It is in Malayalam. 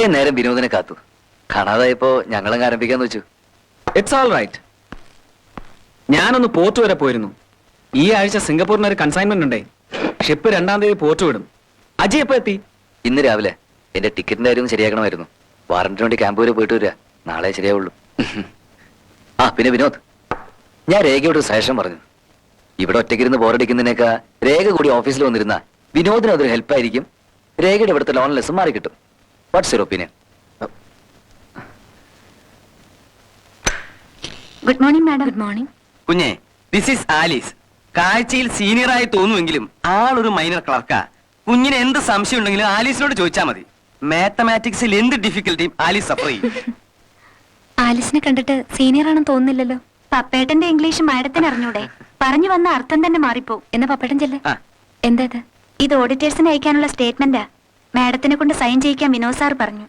ഇത്രയും നേരം വിനോദിനെ കാത്തു. കാണാതായപ്പോ ഞങ്ങളങ്ങ് ആരംഭിക്കാന്ന് വെച്ചു. It's all right. ഞാനൊന്ന് പോർട്ട് വരെ പോയിരുന്നു. ഈ ആഴ്ച സിംഗപ്പൂരിന് ഒരു കൺസൈൻമെന്റ് ഉണ്ടേ. ഷിപ്പ് 2-ാം തീയതി പോർട്ട് വിടും. അജയ് എപ്പോ എത്തി? ഇന്ന് രാവിലെ. എന്റെ ടിക്കറ്റിന്റെ കാര്യം ശരിയാക്കണമായിരുന്നു. വാറന്റിന് വേണ്ടി ക്യാമ്പ് വരെ പോയിട്ട് വരിക. നാളെ ശരിയാവുള്ളൂ. ആ പിന്നെ വിനോദ്, ഞാൻ രേഖയോട് സജഷൻ പറഞ്ഞു. ഇവിടെ ഒറ്റയ്ക്കിരുന്ന് ബോറടിക്കുന്നതിനേക്കാ രേഖ കൂടി ഓഫീസിൽ വന്നിരുന്ന വിനോദിന് അതൊരു ഹെൽപ്പായിരിക്കും. രേഖയുടെ ഇവിടുത്തെ ലോൺലെസ് മാറി കിട്ടും. What's your opinion? Good morning madam. Good morning കുഞ്ഞെ, ദിസ് ഈസ് ആലീസ്. കാഴ്ചയിൽ സീനിയറായി തോന്നുമെങ്കിലും ആളൊരു മൈനർ ക്ലർക്കാ. കുഞ്ഞിന് എന്ത് സംശയം ഉണ്ടെങ്കിലും ആലീസിനോട് ചോദിച്ചാൽ മതി. മാത്തമാറ്റിക്സിൽ എന്ത് ഡിഫിക്കൽട്ടിയും ആലീസ് സഫർ ചെയ്യും. ആലിസിനെ കണ്ടിട്ട് സീനിയർ ആണെന്ന് തോന്നുന്നില്ലല്ലോ. പപ്പേട്ടന്റെ ഇംഗ്ലീഷ് മാഡത്തിന് അറിഞ്ഞൂടെ? പറഞ്ഞു വന്ന അർത്ഥം തന്നെ മാറിപ്പോ. എന്ന് പപ്പേട്ടൻ ചെല്ലേ. എന്താ ഇത്? ഇത് ഓഡിറ്റേഴ്സിന് അയക്കാനുള്ള സ്റ്റേറ്റ്മെന്റാ. മാഡത്തിനെ കൊണ്ട് സൈൻ ചെയ്യിക്കാൻ വിനോദ് സാർ പറഞ്ഞു.